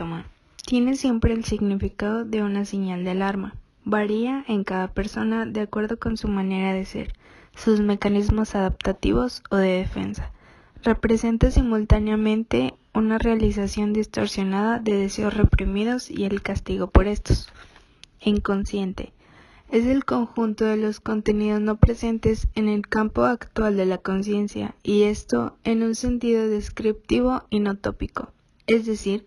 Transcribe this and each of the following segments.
síntoma. Tiene siempre el significado de una señal de alarma. Varía en cada persona de acuerdo con su manera de ser, sus mecanismos adaptativos o de defensa. Representa simultáneamente una realización distorsionada de deseos reprimidos y el castigo por estos. Inconsciente. Es el conjunto de los contenidos no presentes en el campo actual de la conciencia, y esto en un sentido descriptivo y no tópico, es decir,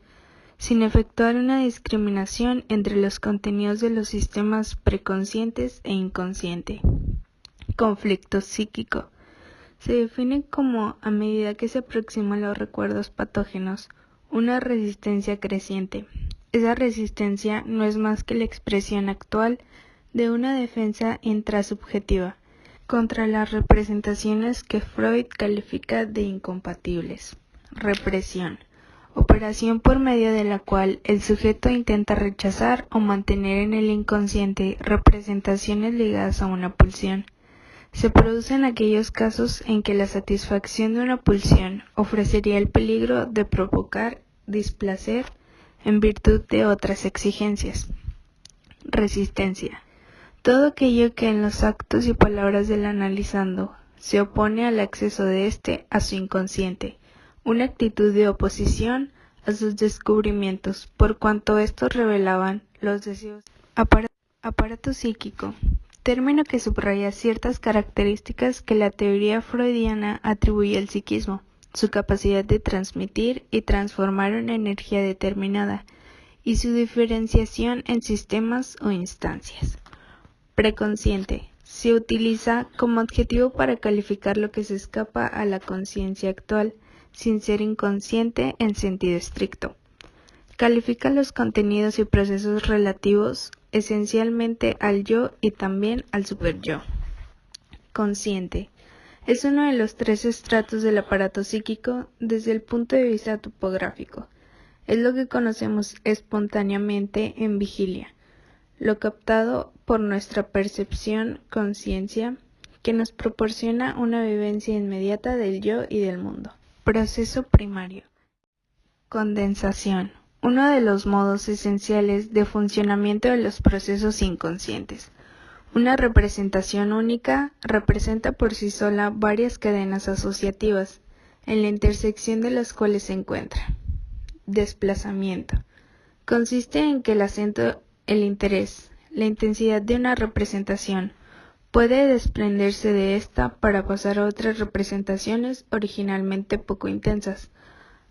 sin efectuar una discriminación entre los contenidos de los sistemas preconscientes e inconsciente. Conflicto psíquico. Se define como, a medida que se aproximan los recuerdos patógenos, una resistencia creciente. Esa resistencia no es más que la expresión actual de una defensa intrasubjetiva contra las representaciones que Freud califica de incompatibles. Represión. Operación por medio de la cual el sujeto intenta rechazar o mantener en el inconsciente representaciones ligadas a una pulsión. Se produce en aquellos casos en que la satisfacción de una pulsión ofrecería el peligro de provocar displacer en virtud de otras exigencias. Resistencia. Todo aquello que en los actos y palabras del analizando se opone al acceso de éste a su inconsciente, una actitud de oposición a sus descubrimientos, por cuanto estos revelaban los deseos. Aparato psíquico. Término que subraya ciertas características que la teoría freudiana atribuye al psiquismo, su capacidad de transmitir y transformar una energía determinada, y su diferenciación en sistemas o instancias. Preconsciente. Se utiliza como adjetivo para calificar lo que se escapa a la conciencia actual, sin ser inconsciente en sentido estricto. Califica los contenidos y procesos relativos esencialmente al yo y también al superyo. Consciente. Es uno de los tres estratos del aparato psíquico desde el punto de vista topográfico. Es lo que conocemos espontáneamente en vigilia, lo captado por nuestra percepción, conciencia, que nos proporciona una vivencia inmediata del yo y del mundo. Proceso primario. Condensación. Uno de los modos esenciales de funcionamiento de los procesos inconscientes. Una representación única representa por sí sola varias cadenas asociativas, en la intersección de las cuales se encuentra. Desplazamiento. Consiste en que el acento, el interés, la intensidad de una representación puede desprenderse de ésta para pasar a otras representaciones originalmente poco intensas,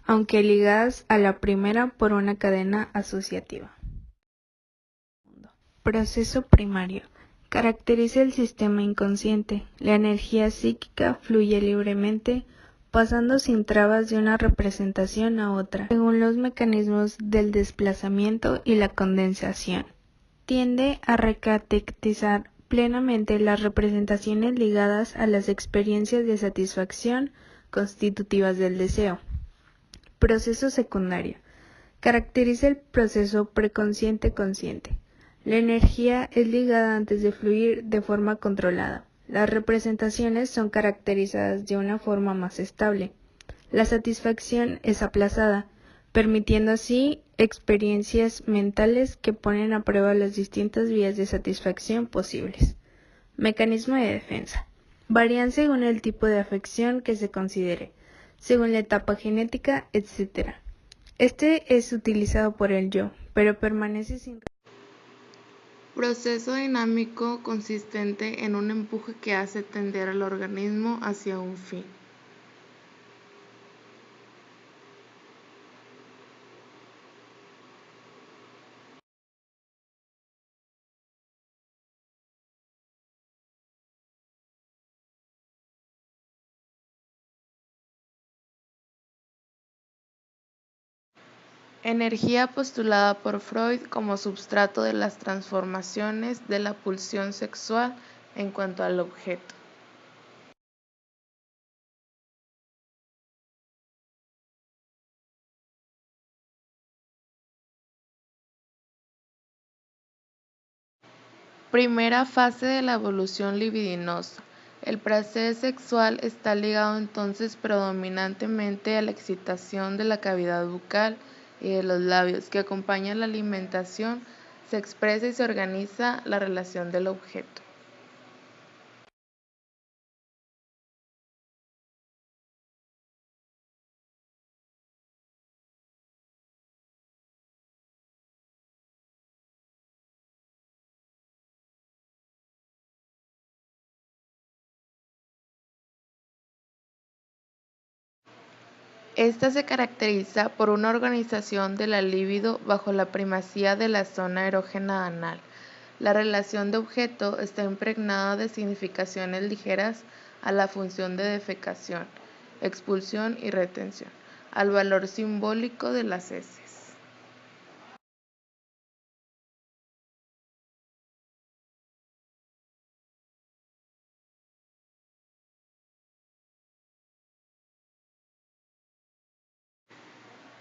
aunque ligadas a la primera por una cadena asociativa. Proceso primario. Caracteriza el sistema inconsciente. La energía psíquica fluye libremente, pasando sin trabas de una representación a otra, según los mecanismos del desplazamiento y la condensación. Tiende a recatectizar plenamente las representaciones ligadas a las experiencias de satisfacción constitutivas del deseo. Proceso secundario. Caracteriza el proceso preconsciente-consciente. La energía es ligada antes de fluir de forma controlada. Las representaciones son caracterizadas de una forma más estable. La satisfacción es aplazada, permitiendo así experiencias mentales que ponen a prueba las distintas vías de satisfacción posibles. Mecanismo de defensa. Varían según el tipo de afección que se considere, según la etapa genética, etc. Este es utilizado por el yo, pero permanece sin. Proceso dinámico consistente en un empuje que hace tender al organismo hacia un fin. Energía postulada por Freud como substrato de las transformaciones de la pulsión sexual en cuanto al objeto. Primera fase de la evolución libidinosa. El placer sexual está ligado entonces predominantemente a la excitación de la cavidad bucal y de los labios, que acompaña la alimentación, se expresa y se organiza la relación del objeto. Esta se caracteriza por una organización de la libido bajo la primacía de la zona erógena anal. La relación de objeto está impregnada de significaciones ligeras a la función de defecación, expulsión y retención, al valor simbólico de las heces.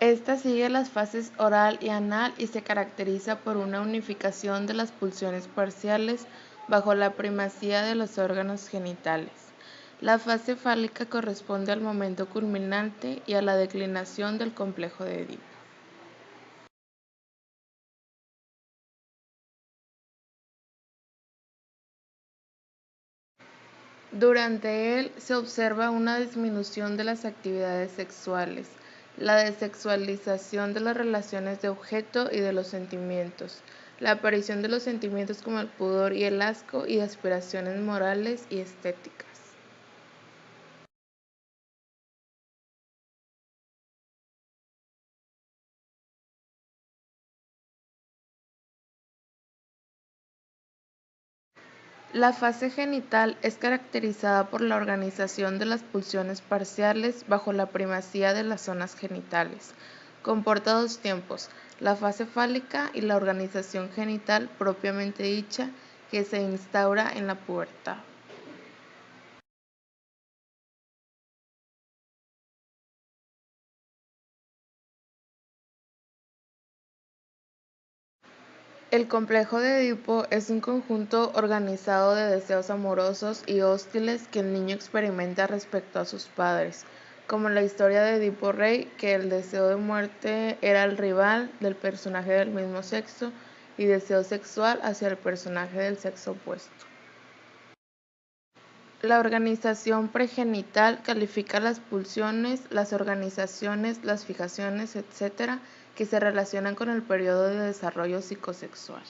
Esta sigue las fases oral y anal y se caracteriza por una unificación de las pulsiones parciales bajo la primacía de los órganos genitales. La fase fálica corresponde al momento culminante y a la declinación del complejo de Edipo. Durante él se observa una disminución de las actividades sexuales, la desexualización de las relaciones de objeto y de los sentimientos, la aparición de los sentimientos como el pudor y el asco y aspiraciones morales y estéticas. La fase genital es caracterizada por la organización de las pulsiones parciales bajo la primacía de las zonas genitales. Comporta dos tiempos, la fase fálica y la organización genital propiamente dicha, que se instaura en la pubertad. El complejo de Edipo es un conjunto organizado de deseos amorosos y hostiles que el niño experimenta respecto a sus padres, como la historia de Edipo Rey, que el deseo de muerte era el rival del personaje del mismo sexo y deseo sexual hacia el personaje del sexo opuesto. La organización pregenital califica las pulsiones, las organizaciones, las fijaciones, etc., que se relacionan con el periodo de desarrollo psicosexual.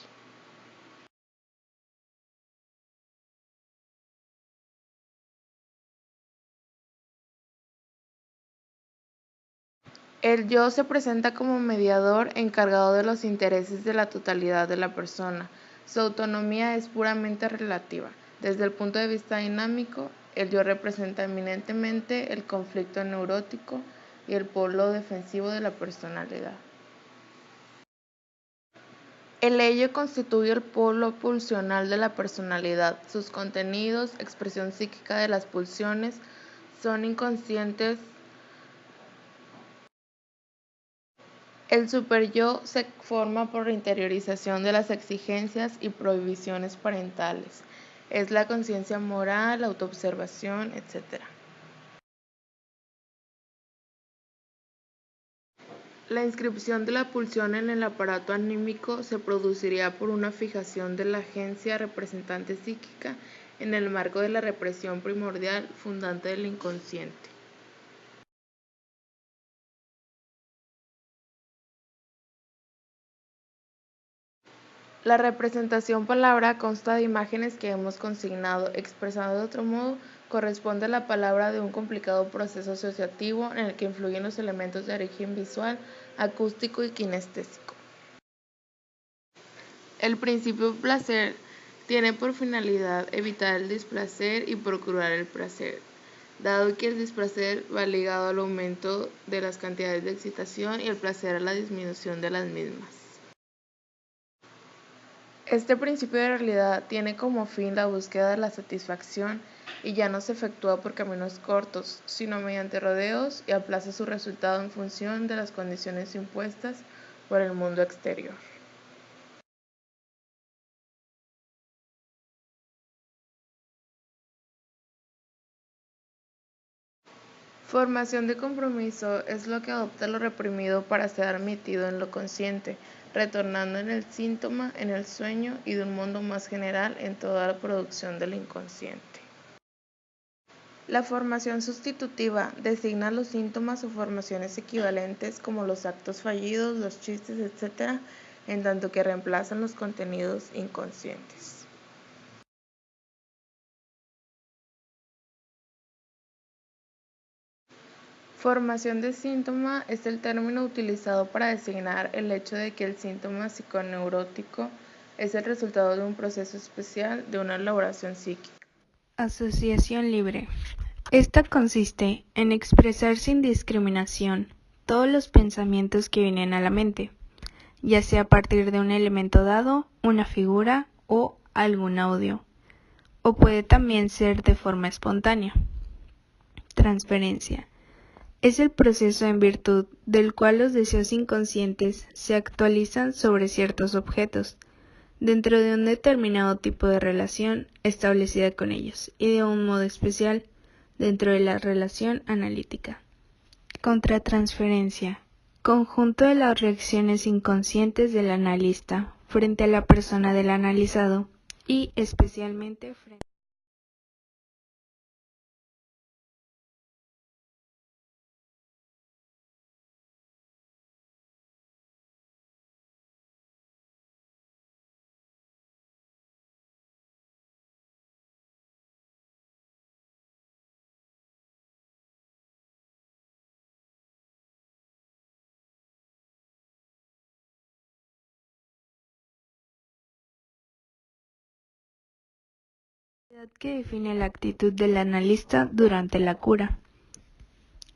El yo se presenta como mediador encargado de los intereses de la totalidad de la persona. Su autonomía es puramente relativa. Desde el punto de vista dinámico, el yo representa eminentemente el conflicto neurótico y el polo defensivo de la personalidad. El ello constituye el polo pulsional de la personalidad. Sus contenidos, expresión psíquica de las pulsiones, son inconscientes. El superyo se forma por la interiorización de las exigencias y prohibiciones parentales. Es la conciencia moral, la autoobservación, etc. La inscripción de la pulsión en el aparato anímico se produciría por una fijación de la agencia representante psíquica en el marco de la represión primordial fundante del inconsciente. La representación palabra consta de imágenes que hemos consignado. Expresado de otro modo, corresponde a la palabra de un complicado proceso asociativo en el que influyen los elementos de origen visual, acústico y kinestésico. El principio placer tiene por finalidad evitar el displacer y procurar el placer, dado que el displacer va ligado al aumento de las cantidades de excitación y el placer a la disminución de las mismas. Este principio de realidad tiene como fin la búsqueda de la satisfacción y ya no se efectúa por caminos cortos, sino mediante rodeos y aplaza su resultado en función de las condiciones impuestas por el mundo exterior. Formación de compromiso es lo que adopta lo reprimido para ser admitido en lo consciente, retornando en el síntoma, en el sueño y de un mundo más general en toda la producción del inconsciente. La formación sustitutiva designa los síntomas o formaciones equivalentes como los actos fallidos, los chistes, etc., en tanto que reemplazan los contenidos inconscientes. Formación de síntoma es el término utilizado para designar el hecho de que el síntoma psiconeurótico es el resultado de un proceso especial de una elaboración psíquica. Asociación libre. Esta consiste en expresar sin discriminación todos los pensamientos que vienen a la mente, ya sea a partir de un elemento dado, una figura o algún audio, o puede también ser de forma espontánea. Transferencia. Es el proceso en virtud del cual los deseos inconscientes se actualizan sobre ciertos objetos, dentro de un determinado tipo de relación establecida con ellos y de un modo especial dentro de la relación analítica. Contratransferencia. Conjunto de las reacciones inconscientes del analista frente a la persona del analizado y especialmente frente a la actividad que define la actitud del analista durante la cura.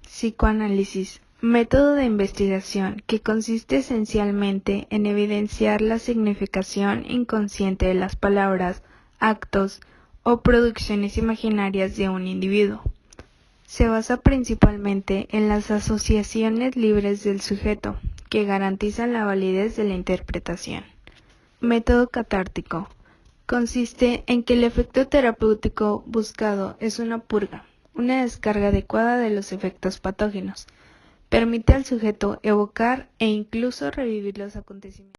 Psicoanálisis. Método de investigación que consiste esencialmente en evidenciar la significación inconsciente de las palabras, actos o producciones imaginarias de un individuo. Se basa principalmente en las asociaciones libres del sujeto, que garantizan la validez de la interpretación. Método catártico. Consiste en que el efecto terapéutico buscado es una purga, una descarga adecuada de los efectos patógenos. Permite al sujeto evocar e incluso revivir los acontecimientos.